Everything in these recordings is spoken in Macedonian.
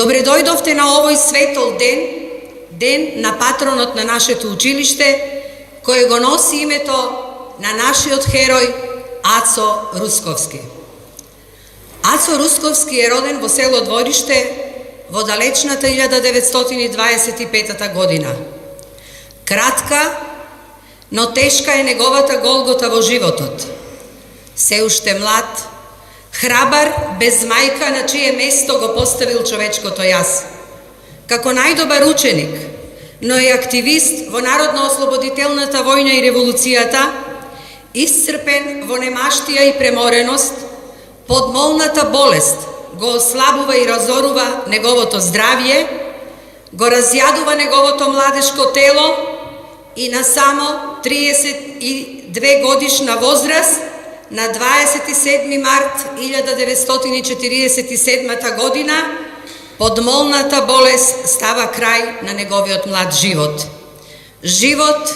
Добре дојдовте на овој светол ден, ден на патронот на нашето училиште, кој го носи името на нашиот херој Ацо Русковски. Ацо Русковски е роден во село Двориште во далечната 1925 година. Кратка, но тешка е неговата голгота во животот. Се уште млад, храбар, без мајка на чие место го поставил човечкото јас. Како најдобар ученик, но и активист во Народно-ослободителната војна и револуцијата, исцрпен во немаштија и премореност, подмолната болест го ослабува и разорува неговото здравје, го разјадува неговото младешко тело и на само 32 годишна возраст на 27 март 1947 година подмолната болест става крај на неговиот млад живот. Живот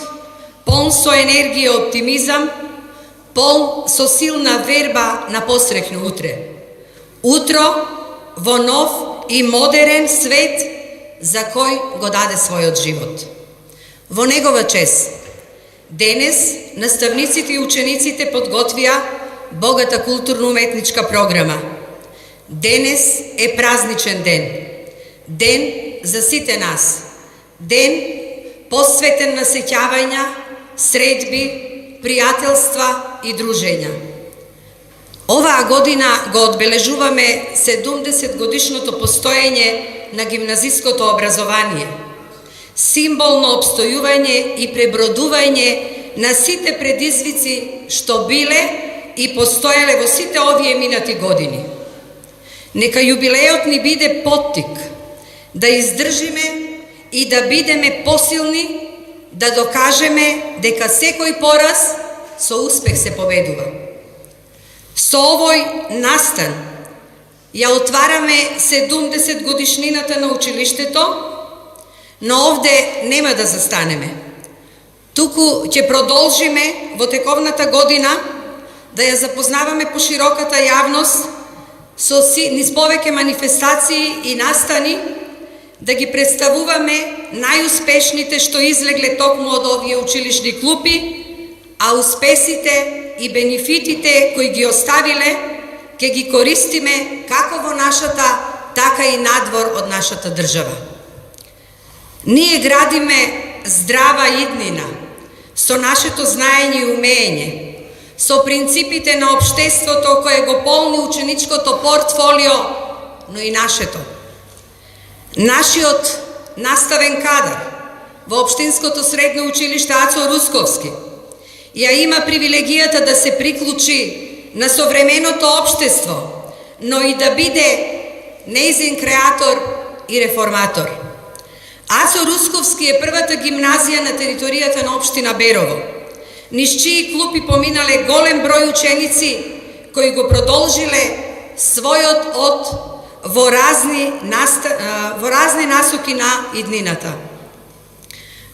полн со енергија и оптимизам, полн со силна верба на посрекно утре. Утро во нов и модерен свет за кој го даде својот живот. Во негова чест, денес наставниците и учениците подготвија богата културно-уметничка програма. Денес е празничен ден. Ден за сите нас. Ден посветен на сеќавања, средби, пријателства и дружења. Оваа година го одбележуваме 70 годишното постоење на гимназиското образование. Символ на обстојување и пребродување на сите предизвици што биле и постоеле во сите овие минати години. Нека јубилеот ни биде поттик да издржиме и да бидеме посилни, да докажеме дека секој пораз со успех се победува. Со овој настан ја отвараме 70 годишнината на училиштето, но овде нема да застанеме. Туку ќе продолжиме во тековната година да ја запознаваме по широката јавност со низ повеќе манифестации и настани, да ги представуваме најуспешните што излегле токму од овие училишни клупи, а успесите и бенефитите кои ги оставиле, ќе ги користиме како во нашата, така и надвор од нашата држава. Ние градиме здрава иднина со нашето знаење и умење, со принципите на општеството кое го полни ученичкото портфолио, но и нашето. Нашиот наставен кадар во Општинското средно училиште Ацо Русковски ја има привилегијата да се приклучи на современото општество, но и да биде нејзин креатор и реформатор. Ацо Русковски е првата гимназија на територијата на општина Берово, низ чии клупи поминале голем број ученици кои го продолжиле својот од во разни насоки на иднината.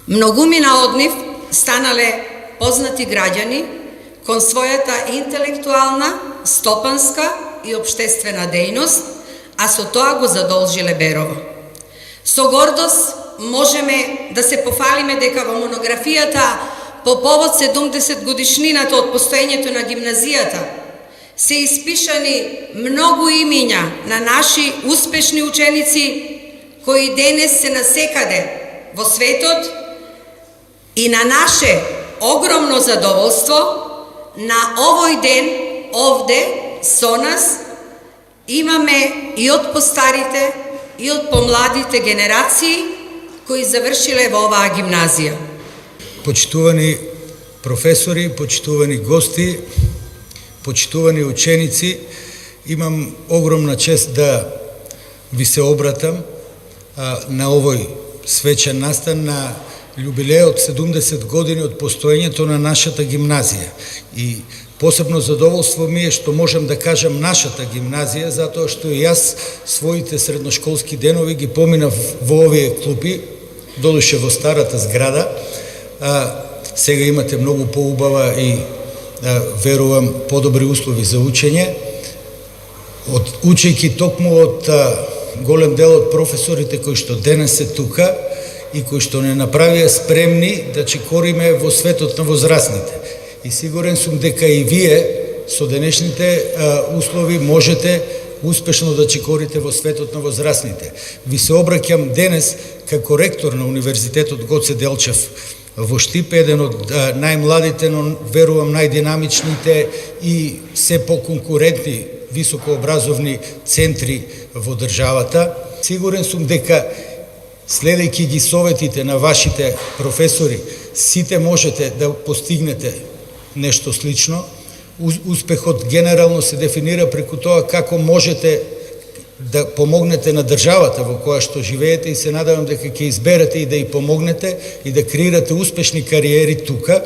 Многумина од нив станале познати граѓани кон својата интелектуална, стопанска и општествена дејност, а со тоа го задолжиле Берово. Со гордост можеме да се пофалиме дека во монографијата по повод 70 годишнината од постоењето на гимназијата се испишани многу имиња на наши успешни ученици кои денес се насекаде во светот и на наше огромно задоволство на овој ден овде со нас имаме и од постарите и од помладите генерации кои завршиле во оваа гимназија. Почитувани професори, почитувани гости, почитувани ученици, имам огромна чест да ви се обратам на овој свечен настан на јубилеот 70 години од постоењето на нашата гимназија. И посебно задоволство ми е што можам да кажам нашата гимназија, затоа што и јас своите средношколски денови ги поминав во овие клупи, додуше во старата зграда. Сега имате многу поубава и верувам подобри услови за учење. Учејќи токму од голем дел од професорите кои што денес се тука и кои што не направија спремни да чекориме во светот на возрастните. И сигурен сум дека и вие со денешните услови можете успешно да чекорите во светот на возрастните. Ви се обраќам денес како ректор на Универзитетот Гоце Делчев во Штип, еден од најмладите, но верувам најдинамичните и се поконкурентни високообразовни центри во државата. Сигурен сум дека следејќи ги советите на вашите професори, сите можете да постигнете нешто слично. Успехот генерално се дефинира преку тоа како можете да помогнете на државата во која што живеете и се надевам дека ќе изберете и да ја помогнете и да креирате успешни кариери тука,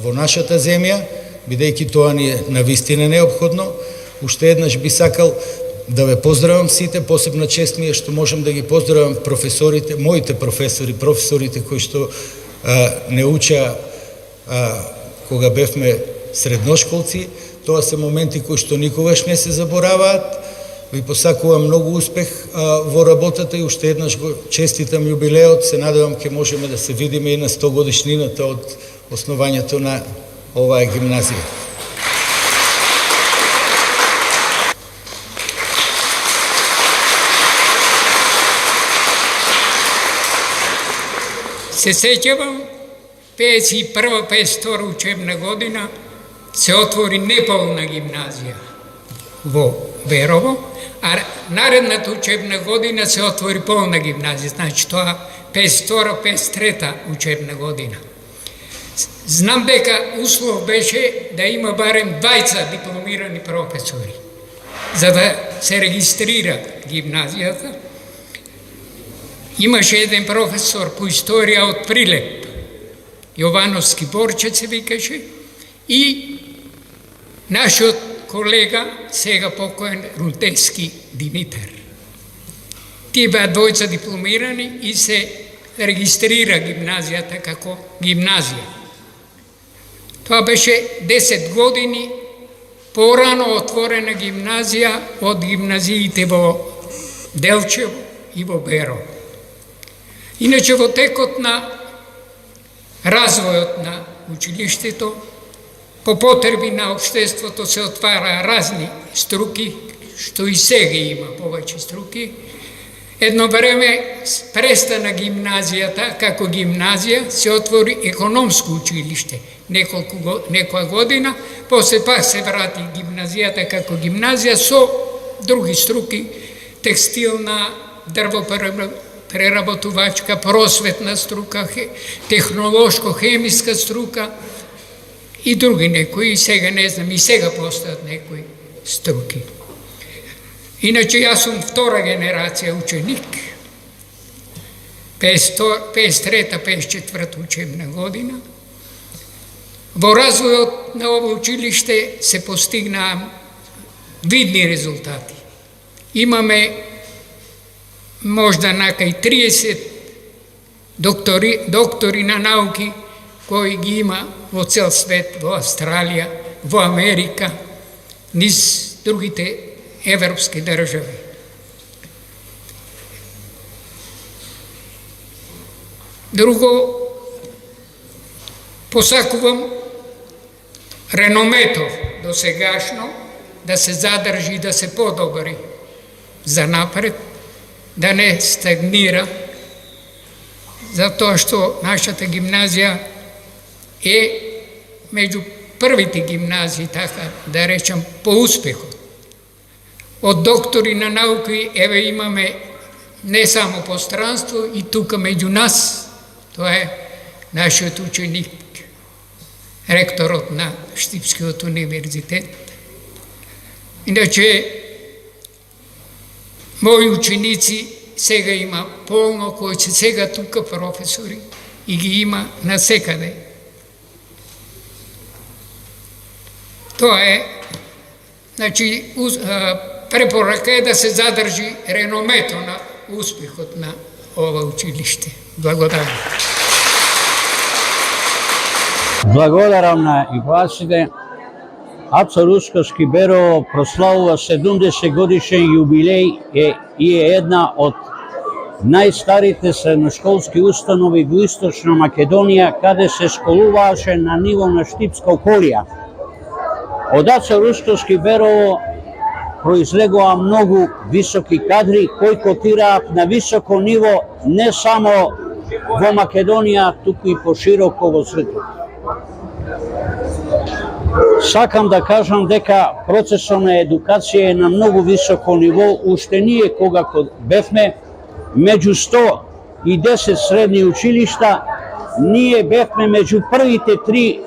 во нашата земја, бидејќи тоа ни е навистина неопходно. Уште еднаш би сакал да ве поздравам сите, посебна чест ми е што можам да ги поздравам професорите, моите професорите кои што не учеа кога бевме средношколци. Тоа се моменти кои што никогаш не се забораваат. Ви посакувам многу успех во работата и уште еднаш го честитам јубилеот. Се надевам ќе можеме да се видиме и на 100 годишнината од основањето на оваа гимназија. Се сеќавам, 51-52 учебна година се отвори неполна гимназија во Берово, а наредната учебна година се отвори полна гимназија, значи тоа 52-53 учебна година. Знам дека услов беше да има барем 20 дипломирани професори, за да се регистрира гимназијата. Имаше еден професор по историја од Прилеп, Јовановски Борче се викаше, и нашиот колега, сега покоен Рутевски Димитар. Тие беа двојца дипломирани и се регистрира гимназијата како гимназија. Тоа беше 10 години порано отворена гимназија од гимназиите во Делчево и во Берово. Иначе во текот на развојот на училиштето, по потреби на општеството се отвара разни струки, што и сега има повеќе струки. Едно време престана гимназијата како гимназија, се отвори економско училиште некоја година, после пак се врати гимназијата како гимназија со други струки, текстилна, дрвопреработувачка, просветна струка, технолошко-хемиска струка и други некои, сега не знам, и сега постојат некои струки. Иначе јас сум втора генерација ученик, 53-54 учебна година. Во развојот на ово училиште се постигнаа видни резултати. Имаме можда накај 30 доктори на науки кои ги има во цел свет, во Австралија, во Америка, низ другите европски држави. Друго, посакувам реномето до сегашно да се задржи, да се подобри за напред, да не стагнира, затоа што нашата гимназија е меѓу првите гимназии, така да речам, по успехот. Од доктори на науки, еве имаме не само пространство и тука меѓу нас, тоа е нашиот ученик, ректорот на Штипскиот универзитет. Иначе, мои ученици сега има полно, кои се сега тука професори и ги има насекаде. Тоа е, значи, препорака е да се задржи реномето на успехот на ова училиште. Благодарам. Благодарам на и вашите Aca Ruskaški Berovo proslавува 70 годишен јубилеј и е една од најстарите средношколски установи во Источна Македонија, каде се школуваше на ниво на Штипска околија. Од Аца Руskaški Berovo произлегува многу високи кадри кои котираат на високо ниво не само во Македонија, туку и пошироко во светот. Сакам да кажам дека процесот на едукација е на многу високо ниво. Уште ние кога бевме меѓу 110 средни училишта, ние бевме меѓу првите 3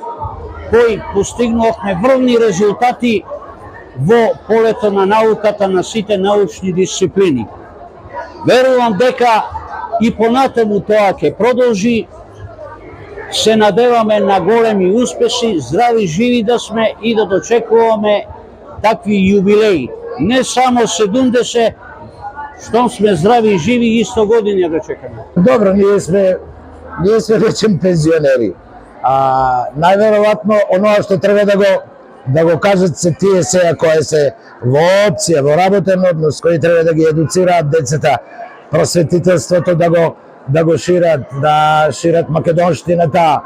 кои постигнувавме врвни резултати во полето на науката на сите научни дисциплини. Верувам дека и понатаму тоа ќе продолжи. Се надеваме на големи успеси, здрави живи да сме и да дочекуваме такви јубилеи. Не само 70, штом сме здрави и живи и 100 години да чекаме. Добро, ние сме веќе пензионери. Најверојатно оноа што треба да го кажат се тие сега кои се во опција, во работен однос, кои треба да ги едуцираат децата, просветителството да го шират, да шират македонштината,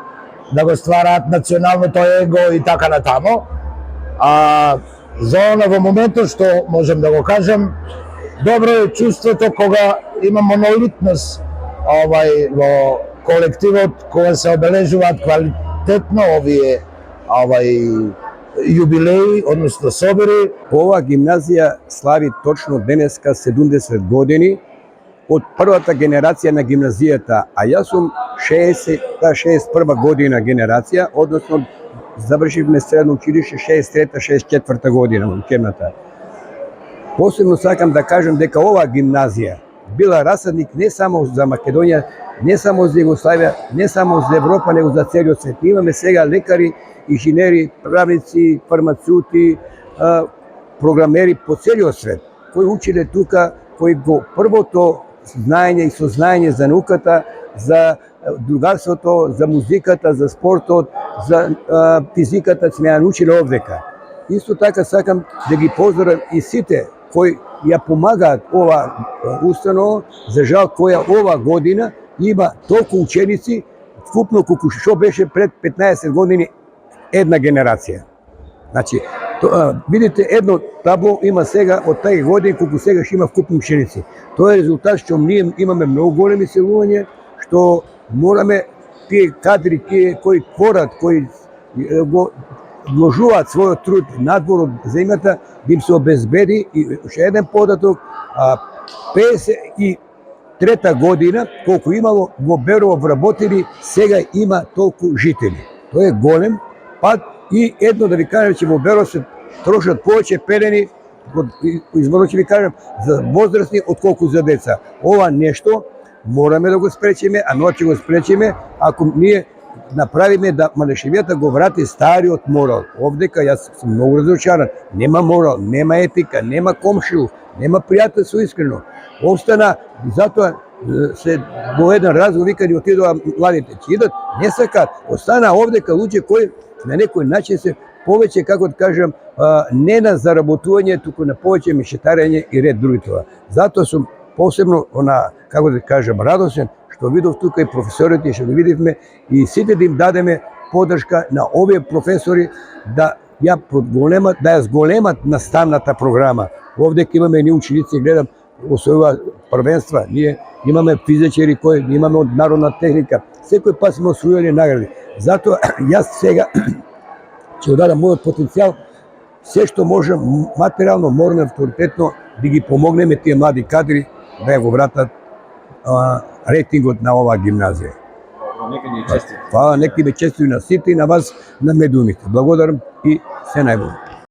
да го ствараат националното его и така натамо. За она во моментот што можем да го кажем, добро е чувството кога има монолитност во колективот, кога се обележуваат квалитетно овие јубилеи, односно собори. Ова гимназија слави точно денеска 70 години од првата генерација на гимназијата, а јас сум 61 година генерација, односно завршивме средно училиште 63-64 година во учебната. Посебно сакам да кажам дека ова гимназија била расадник не само за Македонија, не само за Југославија, не само за Европа, него за целиот свет. Имаме сега лекари, инженери, правници, фармацути, програмери по целиот свет, кои училе тука, кои го првото знаење и сознаење за науката, за другарството, за музиката, за спортот, за физиката сме ја научиле овдека. Исто така сакам да ги поздравам и сите кои ја помагаат ова установа, за жал која ова година има толку ученици, вкупно колку што беше пред 15 години една генерација. Значи, видите, едно табло има сега од тај години колку сега ќе има вкупни ученици. Тоа е резултат што ние имаме многу големи селувања, што мораме тие кадри, тие кои творат, кои го вложуваат својот труд надвор од земјата, да им се обезбеди. И уште еден податок, 53-та година, колку имало во Берово вработени, сега има толку жители. Тоа е голем пат. И едно да ви кажам, че во Берово се трошат повеќе пелени, изворно ќе ви кажам, за возрастни отколку за деца. Ова нешто мораме да го спречиме, а но ќе го спречиме ако ние направиме да Малешевијата го врати стариот морал. Овдека јас сум многу разочаран. Нема морал, нема етика, нема комшилук, нема пријателство искрено. Остана, затоа се во еден разговор викани отидоа младите, ќе идат, не сакат. Остана овдека луѓе кои на некој начин се повеќе, како да кажам, не на заработување, туку на повеќе мешетарење и ред други тоа. Затоа сум посебно, како да кажам, радосен што видов тука и професорите, што ги видивме и сите да им дадеме поддршка на овие професори да ја зголемат наставната програма. Овде имаме ни ученици, гледам, освојува првенства, ние имаме физичари кои имаме од народна техника, секој пат сме освојували награди. Затоа јас сега ќе дадам мојот потенцијал, се што можам материјално, морално, авторитетно да ги помогнеме тие млади кадри да ја го вратат рейтингот на оваа гимназија. Нека ни честити. Нека ви честити на сите и на вас, на медиумите. Благодарам и се најбоље.